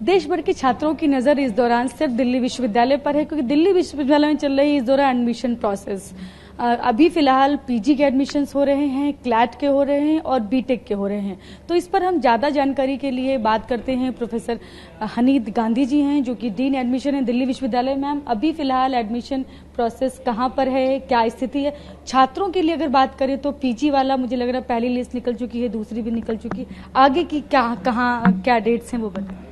देश भर के छात्रों की नजर इस दौरान सिर्फ दिल्ली विश्वविद्यालय पर है, क्योंकि दिल्ली विश्वविद्यालय में चल रही इस दौरान एडमिशन प्रोसेस। अभी फिलहाल पीजी के एडमिशन्स हो रहे हैं, क्लैट के हो रहे हैं और बीटेक के हो रहे हैं। तो इस पर हम ज्यादा जानकारी के लिए बात करते हैं। प्रोफेसर हनीद गांधी जी हैं, जो कि डीन एडमिशन है दिल्ली विश्वविद्यालय। मैम, अभी फिलहाल एडमिशन प्रोसेस कहाँ पर है, क्या स्थिति है? छात्रों के लिए अगर बात करें तो पीजी वाला मुझे लग रहा है पहली लिस्ट निकल चुकी है, दूसरी भी निकल चुकी है। आगे की क्या डेट्स हैं वो बताएं।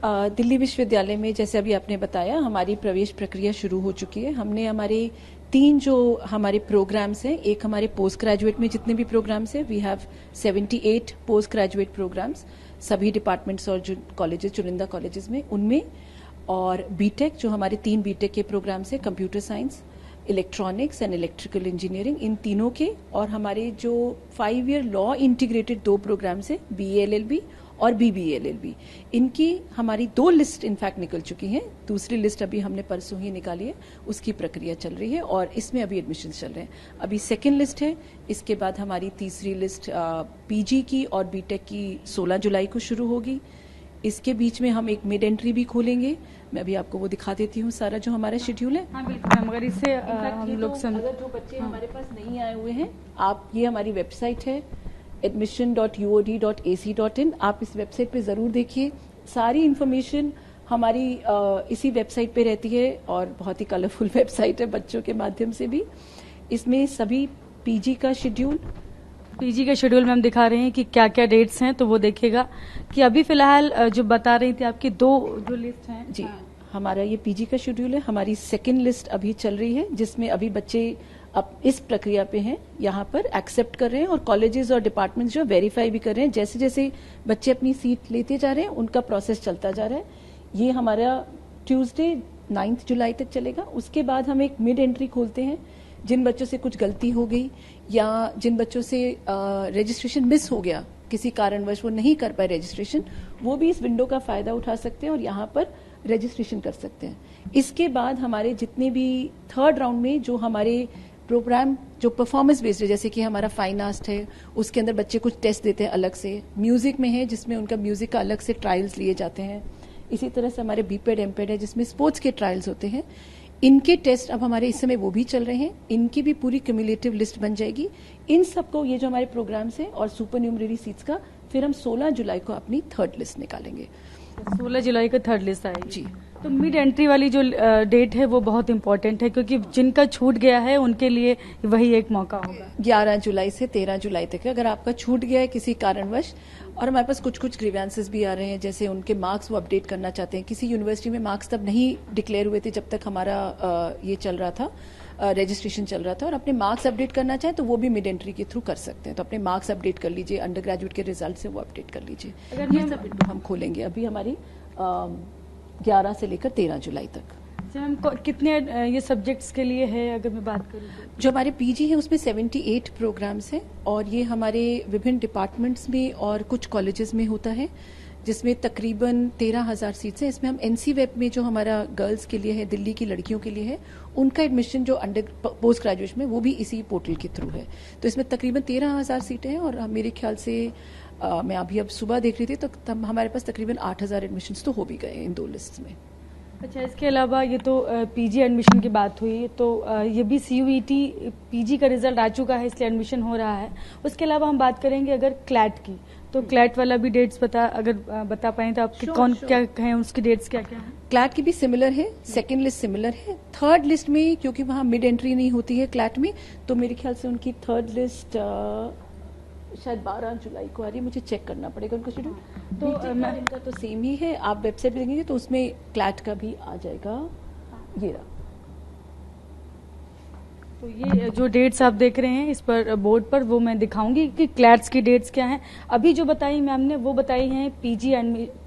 दिल्ली विश्वविद्यालय में जैसे अभी आपने बताया, हमारी प्रवेश प्रक्रिया शुरू हो चुकी है। हमने हमारे 3 जो हमारे प्रोग्राम्स हैं, एक हमारे पोस्ट ग्रेजुएट में जितने भी प्रोग्राम्स हैं, we have 78 post graduate programs, सभी डिपार्टमेंट्स और जो कॉलेजेस, चुनिंदा कॉलेजेस में, उनमें। और बीटेक, जो हमारे 3 बीटेक के प्रोग्राम्स हैं, computer science, electronics and electrical engineering, इन तीनों के। और हमारे जो 5 ईयर लॉ इंटीग्रेटेड 2 प्रोग्राम्स हैं, BA LLB और BBA LLB, इनकी हमारी 2 लिस्ट इनफैक्ट निकल चुकी हैं। दूसरी लिस्ट अभी हमने परसों ही निकाली है, उसकी प्रक्रिया चल रही है और इसमें अभी एडमिशन चल रहे हैं। अभी सेकेंड लिस्ट है, इसके बाद हमारी तीसरी लिस्ट पीजी की और बीटेक की 16 जुलाई को शुरू होगी। इसके बीच में हम एक मिड एंट्री भी खोलेंगे। मैं अभी आपको वो दिखा देती हूँ सारा जो हमारा शेड्यूल है। हाँ बिल्कुल, मगर इससे हम लोग अगर जो बच्चे हमारे पास नहीं आए हुए हैं, आप, ये हमारी वेबसाइट है admission.uod.ac.in, आप इस वेबसाइट पे जरूर देखिए। सारी इंफॉर्मेशन हमारी इसी वेबसाइट पे रहती है और बहुत ही कलरफुल वेबसाइट है बच्चों के माध्यम से भी। इसमें सभी पीजी का शेड्यूल मैम दिखा रहे हैं कि क्या क्या डेट्स हैं, तो वो देखेगा कि अभी फिलहाल जो बता रही थी आपकी 2 जो लिस्ट हैं जी। हमारा ये पीजी का शेड्यूल है। हमारी सेकेंड लिस्ट अभी चल रही है, जिसमें अभी बच्चे अब इस प्रक्रिया पे हैं, यहाँ पर एक्सेप्ट कर रहे हैं और कॉलेजेस और डिपार्टमेंट्स जो वेरीफाई भी कर रहे हैं। जैसे जैसे बच्चे अपनी सीट लेते जा रहे हैं, उनका प्रोसेस चलता जा रहा है। ये हमारा ट्यूसडे 9 जुलाई तक चलेगा। उसके बाद हम एक मिड एंट्री खोलते हैं। जिन बच्चों से कुछ गलती हो गई या जिन बच्चों से रजिस्ट्रेशन मिस हो गया, किसी कारणवश वो नहीं कर पाए रजिस्ट्रेशन, वो भी इस विंडो का फायदा उठा सकते हैं और यहाँ पर रजिस्ट्रेशन कर सकते हैं। इसके बाद हमारे जितने भी थर्ड राउंड में जो हमारे प्रोग्राम जो परफॉर्मेंस बेस्ड है, जैसे कि हमारा फाइन आर्ट है, उसके अंदर बच्चे कुछ टेस्ट देते हैं अलग से। म्यूजिक में है, जिसमें उनका म्यूजिक का अलग से ट्रायल्स लिए जाते हैं। इसी तरह से हमारे बीपेड एमपेड है, जिसमें स्पोर्ट्स के ट्रायल्स होते हैं। इनके टेस्ट अब हमारे इस समय वो भी चल रहे हैं। इनकी भी पूरी क्यूमुलेटिव लिस्ट बन जाएगी। इन सबको, ये जो हमारे प्रोग्राम्स हैं और सुपर न्यूमररी सीट्स का, फिर हम 16 जुलाई को अपनी थर्ड लिस्ट निकालेंगे। 16 जुलाई को थर्ड लिस्ट आएगी जी। तो मिड एंट्री वाली जो डेट है वो बहुत इंपॉर्टेंट है, क्योंकि जिनका छूट गया है उनके लिए वही एक मौका होगा। 11 जुलाई से 13 जुलाई तक है। अगर आपका छूट गया है किसी कारणवश, और हमारे पास कुछ ग्रीवेंसेस भी आ रहे हैं, जैसे उनके मार्क्स वो अपडेट करना चाहते हैं। किसी यूनिवर्सिटी में मार्क्स तब नहीं डिक्लेयर हुए थे जब तक हमारा ये चल रहा था, रजिस्ट्रेशन चल रहा था, और अपने मार्क्स अपडेट करना चाहें तो वो भी मिड एंट्री के थ्रू कर सकते हैं। तो अपने मार्क्स अपडेट कर लीजिए, अंडर ग्रेजुएट के रिजल्ट से वो अपडेट कर लीजिए। अगर ये सब विंडो हम खोलेंगे अभी हमारी 11 से लेकर 13 जुलाई तक। मैम, कितने ये सब्जेक्ट्स के लिए है अगर मैं बात करूँ तो? जो हमारे पीजी है उसमें 78 प्रोग्राम्स हैं और ये हमारे विभिन्न डिपार्टमेंट्स में और कुछ कॉलेजेस में होता है, जिसमें तकरीबन 13,000 सीट्स हैं। इसमें हम एनसी वेब में जो हमारा गर्ल्स के लिए है, दिल्ली की लड़कियों के लिए है, उनका एडमिशन जो अंडर पोस्ट ग्रेजुएशन में, वो भी इसी पोर्टल के थ्रू है। तो इसमें तकरीबन 13,000 सीटें हैं और मेरे ख्याल से मैं अभी अब सुबह देख रही थी तो तब हमारे पास तकरीबन 8,000 एडमिशन्स तो हो भी गए इन 2 लिस्ट में। अच्छा, इसके अलावा ये तो पीजी एडमिशन की बात हुई, तो ये भी CUET पीजी का रिजल्ट आ चुका है, इसलिए एडमिशन हो रहा है। उसके अलावा हम बात करेंगे अगर क्लैट की, तो क्लैट वाला भी डेट्स बता पाए तो आपके क्या हैं, उसकी डेट्स क्या क्या हैं? क्लैट की भी सिमिलर है, सेकेंड लिस्ट सिमिलर है। थर्ड लिस्ट में क्योंकि वहां मिड एंट्री नहीं होती है क्लैट में, तो मेरे ख्याल से उनकी थर्ड लिस्ट शायद 12 जुलाई को आ रही है। मुझे चेक करना पड़ेगा उनका शेड्यूल। तो इनका तो सेम ही है। आप वेबसाइट पे देखेंगे तो उसमें क्लैट का भी आ जाएगा। ये रहा। तो ये जो डेट्स आप देख रहे हैं इस पर बोर्ड पर, वो मैं दिखाऊंगी कि क्लैट्स की डेट्स क्या हैं। अभी जो बताई मैम ने वो बताई हैं पीजी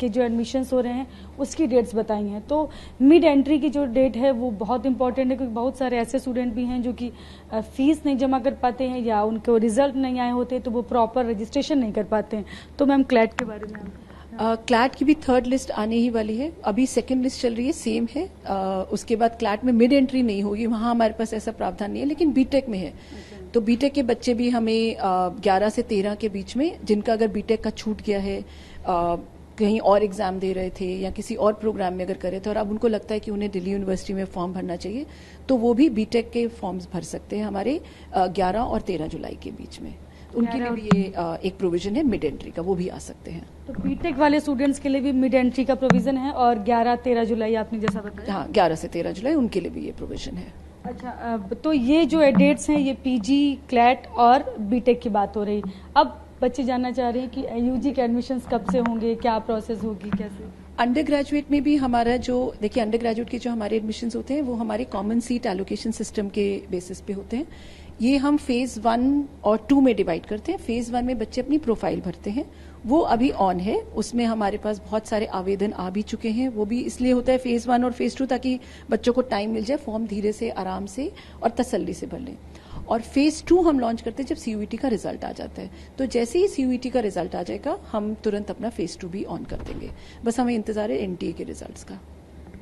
के जो एडमिशन्स हो रहे हैं उसकी डेट्स बताई हैं। तो मिड एंट्री की जो डेट है वो बहुत इंपॉर्टेंट है, क्योंकि बहुत सारे ऐसे स्टूडेंट भी हैं जो कि फीस नहीं जमा कर पाते हैं या उनको रिजल्ट नहीं आए होते तो वो प्रॉपर रजिस्ट्रेशन नहीं कर पाते हैं। तो मैम क्लैट के बारे में क्लैट की भी थर्ड लिस्ट आने ही वाली है। अभी सेकंड लिस्ट चल रही है, सेम है। उसके बाद क्लैट में मिड एंट्री नहीं होगी, वहां हमारे पास ऐसा प्रावधान नहीं है, लेकिन बीटेक में है। तो बीटेक के बच्चे भी हमें 11 से 13 के बीच में, जिनका अगर बीटेक का छूट गया है कहीं और एग्जाम दे रहे थे या किसी और प्रोग्राम में अगर कर रहे थे और अब उनको लगता है कि उन्हें दिल्ली यूनिवर्सिटी में फॉर्म भरना चाहिए, तो वो भी बीटेक के फॉर्म्स भर सकते हैं हमारे 11 और 13 जुलाई के बीच में। उनके लिए भी ये एक प्रोविजन है मिड एंट्री का, वो भी आ सकते हैं। तो बीटेक वाले स्टूडेंट्स के लिए भी मिड एंट्री का प्रोविजन है और 11-13 जुलाई आपने जैसा बताया। हाँ, 11 से 13 जुलाई उनके लिए भी ये प्रोविजन है। अच्छा, तो ये जो डेट्स हैं ये पीजी, क्लैट और बीटेक की बात हो रही। अब बच्चे जानना चाह रहे हैं कि यूजी के एडमिशन्स कब से होंगे, क्या प्रोसेस होगी, कैसे? अंडर ग्रेजुएट में भी हमारा जो देखिए अंडर ग्रेजुएट के जो हमारे एडमिशन्स होते हैं वो हमारे कॉमन सीट एलोकेशन सिस्टम के बेसिस पे होते हैं। ये हम फेज 1 और 2 में डिवाइड करते हैं। फेज 1 में बच्चे अपनी प्रोफाइल भरते हैं, वो अभी ऑन है। उसमें हमारे पास बहुत सारे आवेदन आ भी चुके हैं। वो भी इसलिए होता है फेज 1 और फेज 2 ताकि बच्चों को टाइम मिल जाए, फॉर्म धीरे से, आराम से और तसल्ली से भर लें। और फेज 2 हम लॉन्च करते हैं जब सीयूईटी का रिजल्ट आ जाता है। तो जैसे ही सीयूईटी का रिजल्ट आ जाएगा हम तुरंत अपना फेज 2 भी ऑन कर देंगे। बस हमें इंतजार है एनटीए के रिजल्ट्स का।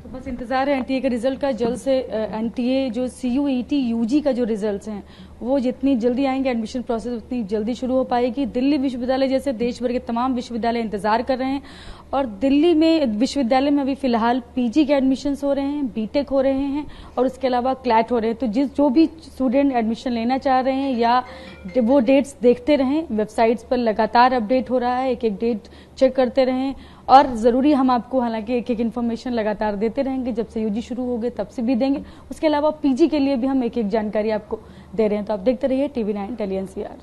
तो बस इंतजार है एनटीए के रिजल्ट का। जल्द से एनटीए जो सीयूईटी यूजी का जो रिजल्ट्स हैं वो जितनी जल्दी आएंगे, एडमिशन प्रोसेस उतनी जल्दी शुरू हो पाएगी। दिल्ली विश्वविद्यालय जैसे देश भर के तमाम विश्वविद्यालय इंतजार कर रहे हैं और दिल्ली में विश्वविद्यालय में अभी फिलहाल पीजी के एडमिशन्स हो रहे हैं, बीटेक हो रहे हैं और उसके अलावा क्लैट हो रहे हैं। तो जो भी स्टूडेंट एडमिशन लेना चाह रहे हैं या वो डेट्स देखते रहें, वेबसाइट्स पर लगातार अपडेट हो रहा है, एक एक डेट चेक करते रहें। और जरूरी हम आपको हालांकि एक एक इन्फॉर्मेशन लगातार देते रहेंगे, जब से यूजी शुरू हो गए तब से भी देंगे। उसके अलावा पीजी के लिए भी हम एक एक जानकारी आपको दे रहे हैं। तो आप देखते रहिए TV9 टेली NCR।